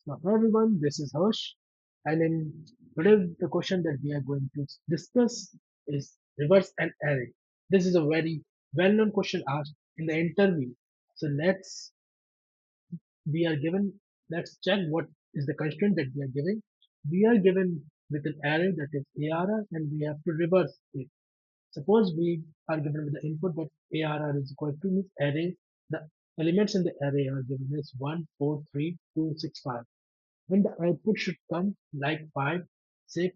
So, hello everyone, this is Harsh, and in today the question that we are going to discuss is reverse an array. This is a very well-known question asked in the interview. So we are given let's check what is the constraint that we are giving. We are given with an array that is ARR, and we have to reverse it. Suppose we are given with the input that ARR is equal to means array. The elements in the array are given as 1, 4, 3, 2, 6, 5. And the output should come like 5, 6,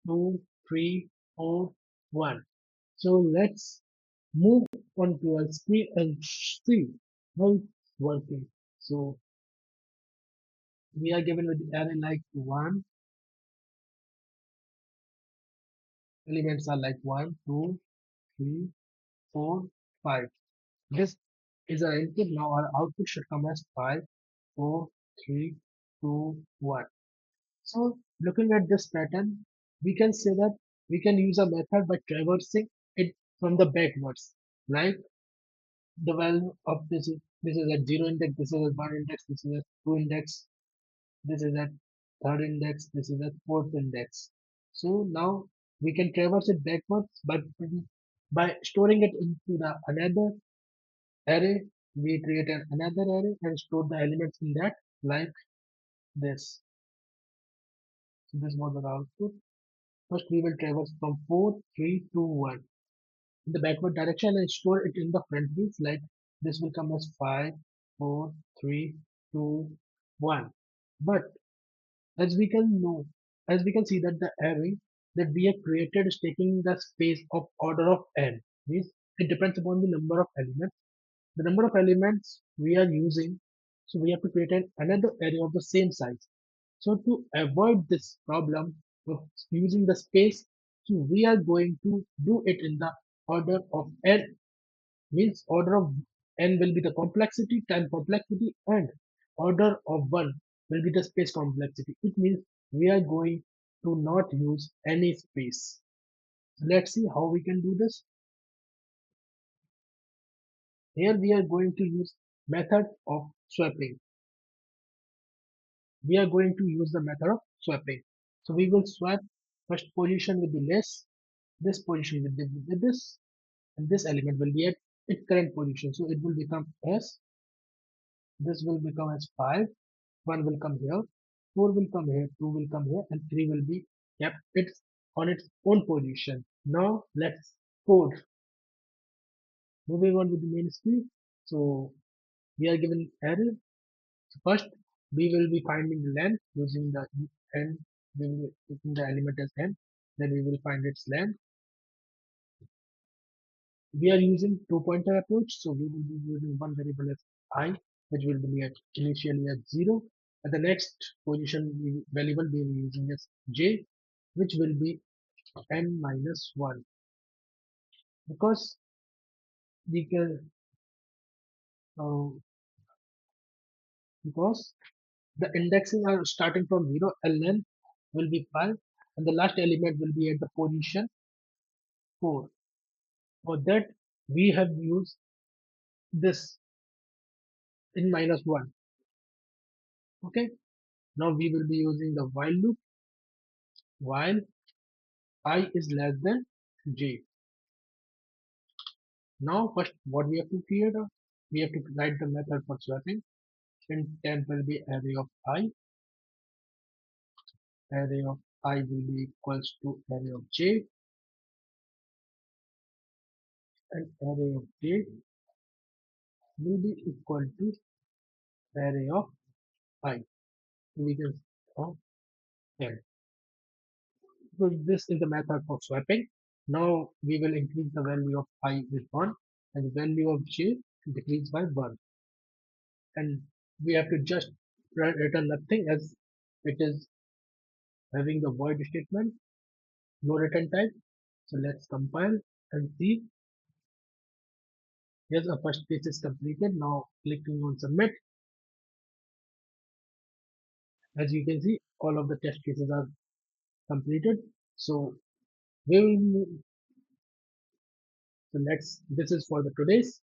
2, 3, 4, 1. So let's move on to our screen and see how it's working. So we are given with the array like 1, elements are like 1, 2, 3, 4, 5. This is our input. Now our output should come as 5, 4, 3, 2, 1. So looking at this pattern, we can say that we can use a method by traversing it from the backwards. Like the value of this is at zero index, this is at one index, this is at two index, this is at third index, this is at fourth index. So now we can traverse it backwards by storing it into the another array. We create another array and store the elements in that like this. So this was our output. First, we will traverse from 4, 3, 2, 1 in the backward direction and store it in the front wheels. Like this will come as 5, 4, 3, 2, 1. But as we can know, as we can see that the array that we have created is taking the space of order of n. Means it depends upon the number of elements. The number of elements we are using, so we have to create another array of the same size. So to avoid this problem of using the space, so we are going to do it in the order of n, means order of n will be the complexity, time complexity, and order of 1 will be the space complexity. It means we are going to not use any space. Let's see how we can do this. Here we are going to use method of swapping. We are going to use the method of swapping. So we will swap first position with the less, this position with this, and this element will be at its current position. So it will become S, this will become as 5, 1 will come here, 4 will come here, 2 will come here, and 3 will be kept it's on its own position. Now let's code. Moving on with the main screen. So we are given array. So first we will be finding length using the n. We will be taking the element as n. Then we will find its length. We are using two pointer approach, so we will be using one variable as I, which will be at initially at 0, and the next position variable we will be using as j, which will be n minus 1, because we can uh, because the indexing are starting from 0, and length will be 5, and the last element will be at the position 4. For that we have used this in minus 1. Okay, now we will be using the while loop while I is less than j. Now first what we have to create, we have to write the method for swapping. Int temp will be array of I will be equals to array of j, and array of j will be equal to array of I. So we can end. So this is the method for swapping. Now we will increase the value of I with 1 and the value of j decrease by 1, and we have to just return nothing as it is having the void statement, no return type. So let's compile and see. Yes, our first piece is completed. Now clicking on submit. As you can see, all of the test cases are completed. So we will move. So let's. This is for the today's.